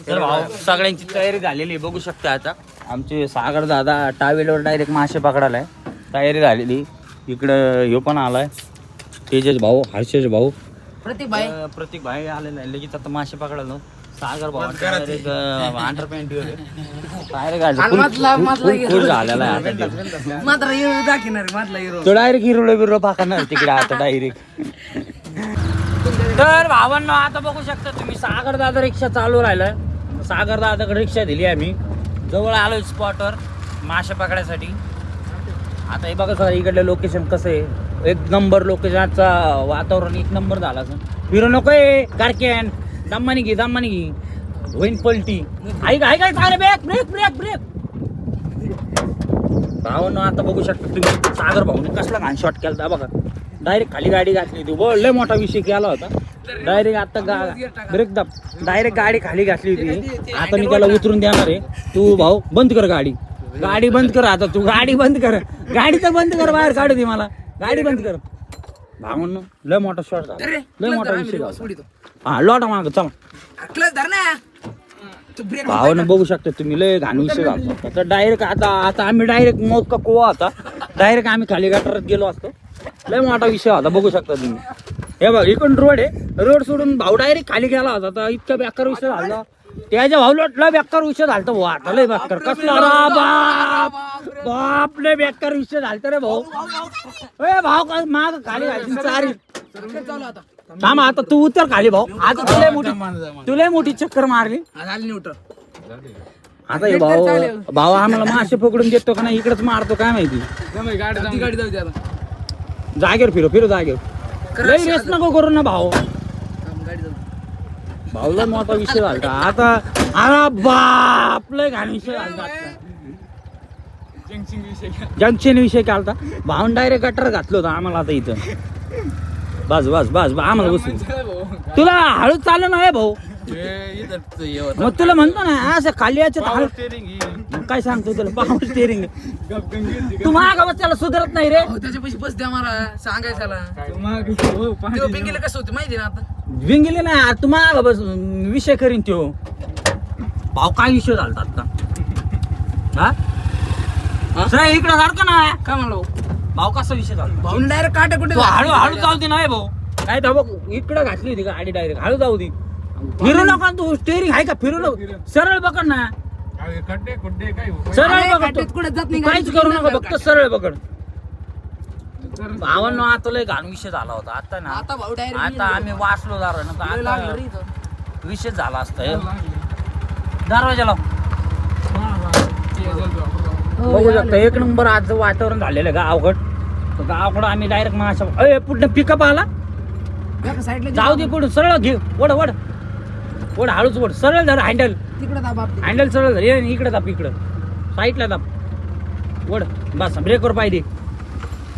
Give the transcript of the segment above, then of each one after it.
तर भाऊ सगळ्यांची तयारी झालेली बघू शकता. आता आमचे सागर दादा टावेलवर डायरेक्ट मासे पकडायला तयारी झालेली. इकडं ह्यो पण आलाय, तेजस भाऊ, हर्षेश भाऊ, प्रतीक भाई आलेला आहे. लगेच आता मासे पकडायला सागर भाऊ डायरेक्ट अंडरपॅन्ट झालेला आहे. तो डायरेक्ट हिरो पाकणार तिकडे आता डायरेक्ट. तर भावांनो आता बघू शकता तुम्ही सागर दादा रिक्षा चालू राहिलाय. सागर दादाकडे रिक्षा दिली आम्ही, जवळ आलोय स्पॉटवर मासे पकडायसाठी. आता हे बघा सर इकडलं लोकेशन कसं आहे, एक नंबर लोकेशनचा वातावरण एक नंबर झाला. फिरू नकोय कारकेन, दम्मानी घे होईन पलटी. ऐक चांगले ब्रेक. भावांनो आता बघू शकता तुम्ही सागर भाऊने कसला घाण शॉट केला बघा. डायरेक्ट खाली गाडी घातली होती, लय मोठा विषय केला होता. डायरेक्ट आता ब्रेक दाब, डायरेक्ट गाडी खाली घातली होती. आता मी त्याला उतरून देणार आहे. तू भाऊ बंद कर गाडी बंद कर. आता तू गाडी बंद कर, गाडी तर बंद कर, बाहेर काढू दे मला, गाडी बंद कर. भावांनो लय मोठा शॉट झाला, लय मोठा विषय झाला. हा लोटा माग चला. भावानं बघू शकता तुम्ही लय घाण विषय झाला. तर डायरेक्ट आता आम्ही डायरेक्ट मोजका कोवा होता, डायरेक्ट आम्ही खाली गटारात गेलो असतो. लय मोठा विषय होता बघू शकता तुम्ही. हे बघ इकडून रोड आहे, रोड सोडून भाऊ डायरेक्ट खाली गेला होता. तर इतका बेकार विषय झाला, त्याच्या भाऊ लय बेकार विषय झाला. भाऊ आता लय बेकार कसला बाप लय बेकार विषय झाला रे भाऊ. भाऊ माग खाली घालशील चारी. थांब आता तू उतर खाली भाऊ. आता तुला मोठी चक्कर मारली. आता हे भाऊ आम्हाला मासे पकडून देतो का नाही इकडेच मारतो काय माहिती. जागेवर फिरो जागेवर, लय रेस नको करू ना भाऊ. भाऊला मोठा विषय झाला आता. अरे बाप लय घाण विषय झाला. जंक्शन विषय केलता भाऊन, डायरेक्ट गटर घातलं होतं आम्हाला. आता इथं बस आम्हाला बसून तुला हळू चालू नाही भाऊ. मग तुला म्हणतो ना असं खाली याच्यात काय सांगतो तुला, पॉवर स्टेरिंग. तू माग बस, त्याला सुधारत नाही रे. त्याच्या पैसे बस द्या मला सांगायचं. कसं होतं माहिती ना आता विंगिले ना तू माग बस, विषय करीन त्यो. भाऊ काय विषय झाला आता. हा इकडे सारखं ना काय म्हणलो भाऊ कसा विषय झाला. भाऊ डायरेक्ट काटा कुठे हळू जाऊ दे ना भाऊ. काय तर बघ इकडे घातली होती गाडी, डायरेक्ट हळू जाऊ दे. फिरू नका तू, स्टेरिंग आहे का, फिरू नको, सरळ पकड ना. सरळ पकड, कुठे जात नाही, काहीच करू नका, फक्त सरळ पकड. भावांनो आता लय घाण विषय झाला होता. आता ना आता आम्ही वाचलो जरा ना, आता विषय झाला असता. दरवाजा लाव. बघू शकता एक नंबर आज वातावरण झालेलं गावकड. गावकडं आम्ही डायरेक्ट माशा पुढे पिकअप आला. जाऊ दे पुढे, सरळ घे, वड हळूच वड, सरळ धर हँडल सरळ धर. इकडे दाब, इकडं साईडला दाब, वड बस. ब्रेकवर पाहिजे.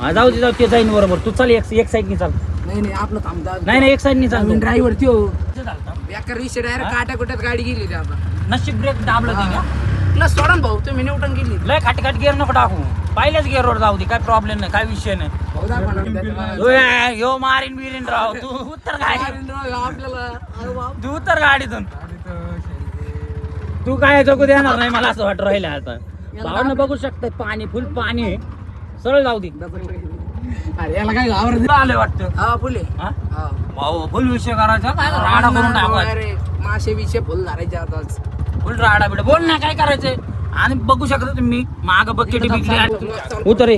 हा जाऊ दे ते जाईन बरोबर. तू चाल एक साईडनी चाल. नाही आपलं थांब. नाही एक साईडनी चाल. ड्रायव्हर त्यो बेकार विषय डायरेक्ट काट्या कुट्यात गाडी गेली. आता नशीब ब्रेक दाबलं तिने. प्लस सोडा भाऊ तुम्ही न्यूटन गेली. लय खाट गिअर नको टाकू, पहिल्याच गिअरवर जाऊ दे, काय प्रॉब्लेम नाही, काय विषय नाही. यो मारीन बिरीन राव. तू उत्तर गाडीतून तू काय जगू देणार नाही मला असं वाटत राहिलं. आता भावना बघू शकता पाणी फुल पाणी आहे. सरळ जाऊ दे. याला काय आले वाटतं. हा फुले भाऊ फुल विषय करायचा, राडा करून टाकायचा. मासे विषय फुल धरायचे आताच. फुल राडा बिडा बोल ना काय करायचंय. आणि बघू शकता तुम्ही माग बकेट बिकली. उतर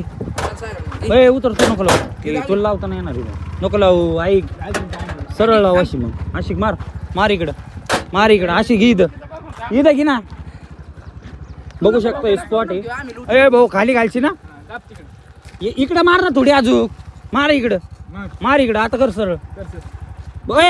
उतर, तू नको लावू, तुला लावता नाही येणार. नको लावू, ऐक सरळ लावू. अशी मग अशी मार इकडं अशी घे. इथं घे ना. बघू शकतो स्पॉट आहे. भाऊ खाली घालशी ना, इकडं मार ना थोडी, अजून मार इकडं. आता कर सरळ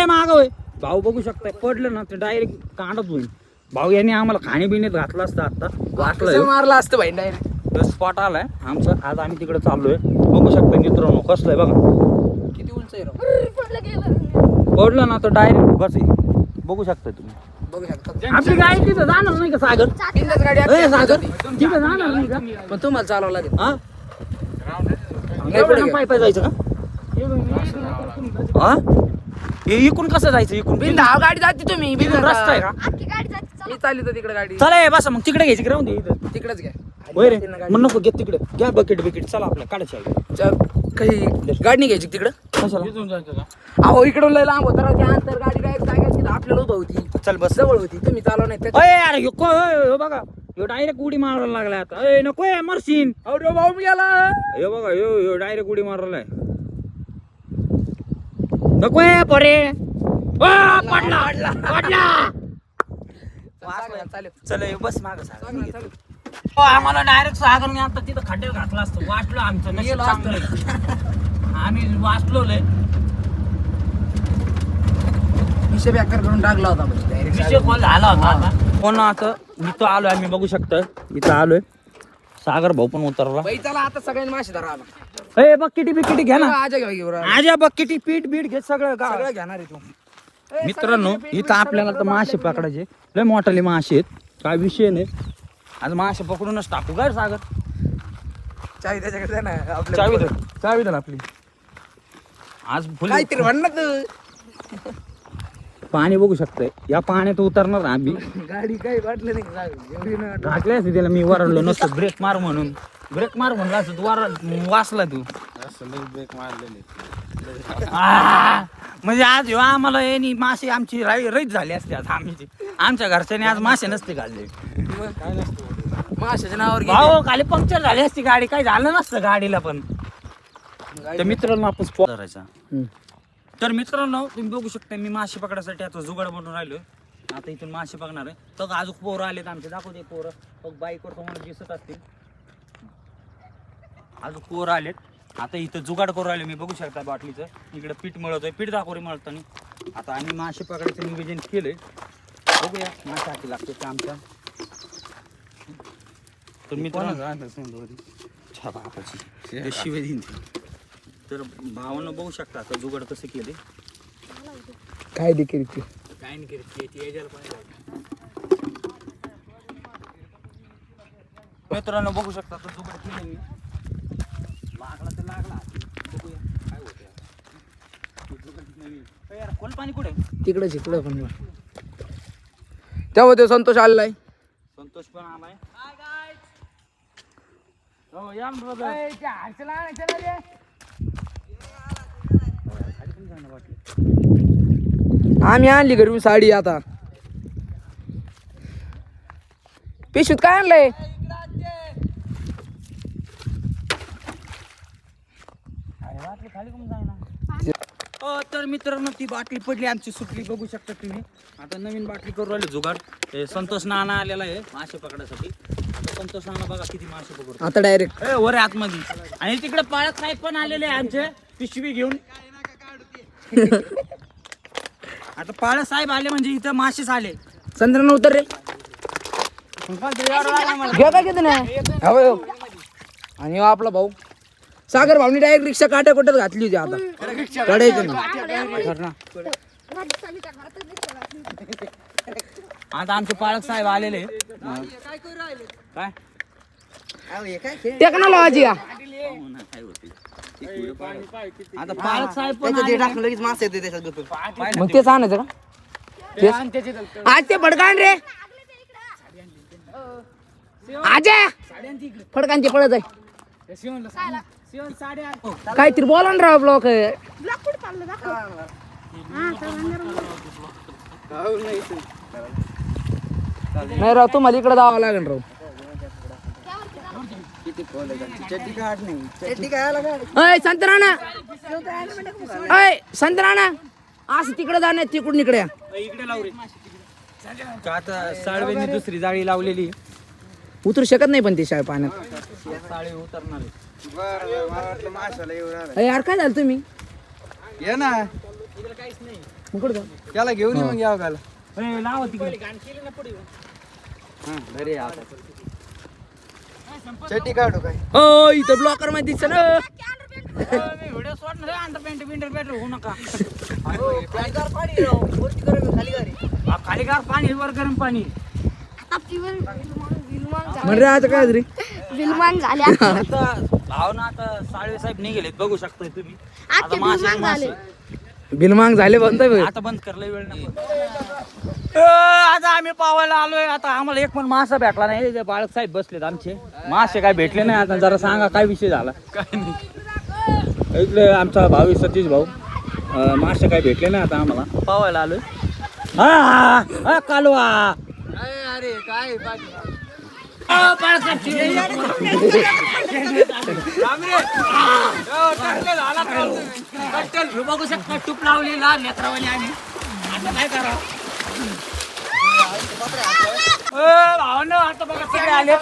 माग होय. भाऊ बघू शकताय पडलं ना ते डायरेक्ट कांडत होईल. भाऊ यांनी आम्हाला खाणेपिण्यात घातलं असतं. आता वाटलं मारला असतं भाई डायरेक्ट. स्पॉट आलाय आमचं. आज आम्ही तिकडे चाललोय. बघू शकता मित्रांनो कसलंय बघा, किती उंच आहे. पडलं ना तर डायरेक्ट उभाच आहे. बघू शकता तुम्ही. बघू शकता आपली गाडी तिथं जाणार नाही का सागर. सागर तिथं जाणार नाही का, पण तुम्हाला चालवावं लागेल. हा पाय जायचं का. हा इकून कसं जायचं इकून बिनधाव गाडी जाते तुम्ही इकडून रस्ता आहे का अख्खी गाडी जाते चला. मी चालली तर तिकडे गाडी चला हे बसा मग तिकडे घ्यायची राहून दे इथं तिकडेच घ्या होय रे मग नको घेत तिकडे घ्या बकेट बिकेट चला आपल्या काढायची आहे. काही गाडी नाही घ्यायची तिकडं कशाला अहो इकडून लय लांब होतं राव, त्या अंतर गाडी डायरेक्ट जागायची आपल्याला उभं होती चल बस जवळ होती तुम्ही चालव नाही त्याच्यात. अय अरे ह्यो बघा ह्यो डायरेक्ट उडी मारायला लागला आता अय नको आहे मरशीन अरे भाऊ मी गेला ह्यो बघा ह्यो डायरेक्ट उडी मारलाय नको आहे पोरे पडला चालेल चल ह्यो बस माग आम्हाला डायरेक्ट सागरने आता तिथं खड्ड्यात घातला असतं वाचलो आमचं नशीब गेलो असतो. चांगलं आम्ही वाचलो लय हिशेब अक्कर करून टाकला होता म्हणजे direct. विषय कॉल झाला होता आता हो ना आता इथं आलोय आम्ही बघू शकतो इथं आलोय सागर भाऊ पण उतरला बाई चला आता सगळ्यांनी मासे धरा आला ए बकेटी बिकेटी घ्या ना आजा घ्या घेऊ आजा बकेटी पीठ बीट घे सगळं का सगळं घेणार आहे तू मित्रांनो इथं आपल्याला तर मासे पकडायचे लय मोठाले मासे आहेत काय विषय नाही आज मासे पकडूनच टाकू काय सागर चावी त्याच्याकडे द्या ना चावी धर आपली आज फुल काहीतरी म्हणणार तू पाणी बघू शकतोय या पाण्यात उतरणार आम्ही गाडी काही वाटलं नाही का? एवढी नाही वाटलं. घातले असते त्याला मी वरडलो नसतो ब्रेक मार म्हणून ब्रेक मार म्हणला असं तू वाचला तू आ, म्हणजे आज ह्यो आम्हाला येणी मासे आमची रईत झाली असते आज आमच्या घरच्याने आज मासे नसते घालले माशाच्या नावावर गेली. भाऊ खाली पंक्चर झाली असती गाडी काही झालं नसतं गाडीला पण तर मित्रांनो आपण स्पॉट करायचा तर मित्रांनो तुम्ही बघू शकता मी मासे पकडायसाठी आता जुगाड बनवून राहिलोय आता इथून मासे पकडणार आहे तर अजून पोरं आलेत आमचे दाखवते पोरं मग बाईकवर तुम्हाला दिसत असतील अजून पोरं आलेत आता इथं जुगाड करून राहिले मी बघू शकता बाटलीचं इकडे पीठ मळतोय पीठ दाखवरी मळताना आता आम्ही मासे पकडायचं नियोजन केलंय बघूया मासे हाती लागते ते आमच्या तर मित्रांनो शिवे देईन तर भावानं बघू शकता आता जुगाड कसं केले काय देखील ते काय नाही केली मित्रांनो बघू शकता तर जुगाड केले मी लागला तर लागला बघूया काय होतं यार कोण पाणी कुठे तिकडे इकडे पण तेव्हा ते संतोष आलेला संतोष पण आलाय हो या brother. आम्ही आणली घरी साडी आता पिशवीत काय आणलंय तर मित्रांनो ती बाटली पडली आमची सुटली बघू शकता तुम्ही आता नवीन बाटली करू राहिली जुगाड हे संतोष नाना आलेला आहे मासे पकडायसाठी आता संतोष नाना बघा किती मासे पकडतो आता डायरेक्ट वर आतमध्ये आणि तिकडे पाळत साहेब पण आलेले आहे आमचे पिशवी घेऊन आता पाळत साहेब आले म्हणजे इथं मासेच आले संत्र्यानं उतर रे घ्या काय घेत नाही हो आणि हो आपला भाऊ सागर भाऊनी डायरेक्ट रिक्षा काट्या कुठ्यात घातली होती आता काढायचं नाही. आता आमचे पाळक साहेब आलेले काय टेक्नॉलॉजी आता पाळक साहेब पण लगेच मासे येते त्याच्यात मग तेच आणायचं का आज ते फडकान रे आजा फडकांचे पडत आहे काहीतरी बोला ना राव ब्लॉक नाही राव तुम्हाला इकडे जावं लागेल राव अय संतराणा अय संतराणा असं तिकडे जाणार तिकडून इकडे इकडे लाव रे आता साळवेनी दुसरी जाळी लावलेली उतरू शकत नाही पण ते शाळे पाण्यात साळी उतरणार आहे. अय यार काय झालं तुम्ही ये ना मग कुठं जाऊ? त्याला घेऊन ये मग यावं गाला ए, लावा तिकडे चटी काढू काय हो इथं ब्लॉकर मध्ये दिसत ना व्हिडिओ सोडणार आहे अंडरपॅन्ट बिंडरपॅन्ट होऊ नका खाली गार पाणी वर गरम पाणी म्हणजे आता काय तरी विलमान झाल्या आता भावना आता साळवे साहेब निघेलेत बघू शकताय तुम्ही आता आता मासे विलमान मासे झाले बिलमांग झाले बनतोय बघ. आता बंद करलंय वेळ नाही. आता आम्ही पावायला आलोय. आता आम्हाला एक पण मासा भेटला नाही. ते बाळक साहेब बसलेत आमचे. मासे काय भेटले नाही. आता जरा सांगा काय विषय झाला. काय नाही. इकडे आमचा भाऊ सतीश भाऊ मासे काय भेटले नाही. आता आम्हाला पावायला आलोय. हा कालवा अरे काय बघू शकता टूप लावलेला नेत्रावाली आम्ही. आता काय करा आता बघा सगळे आले.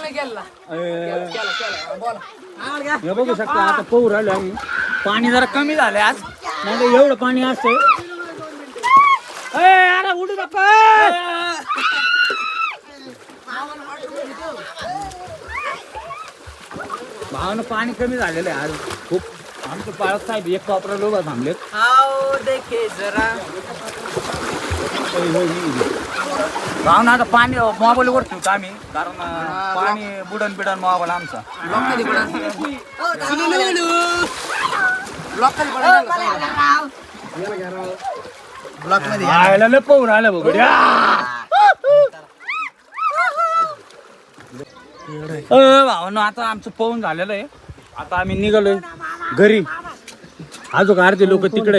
हे बघू शकता आता पोहू राहिलो आम्ही. पाणी जरा कमी झालंय आज. नाही तर एवढं पाणी असतंय. अरे उडू नका. भावानं पाणी कमी झालेलं आहे आज खूप. आमचं पाळत साहेब एक वापरा लोक थांबलेत. भावना आता पाणी मोबाईल वर ठेवतो आम्ही. कारण पाणी बुडन बिडन मोबाईल आमचा. ब्लॉक मध्ये आयला लय पोहून आलं बघ. भावना आता आमचं पोहून झालेलं आहे. आता आम्ही निघालोय घरी. अजून अर्धे लोक तिकडे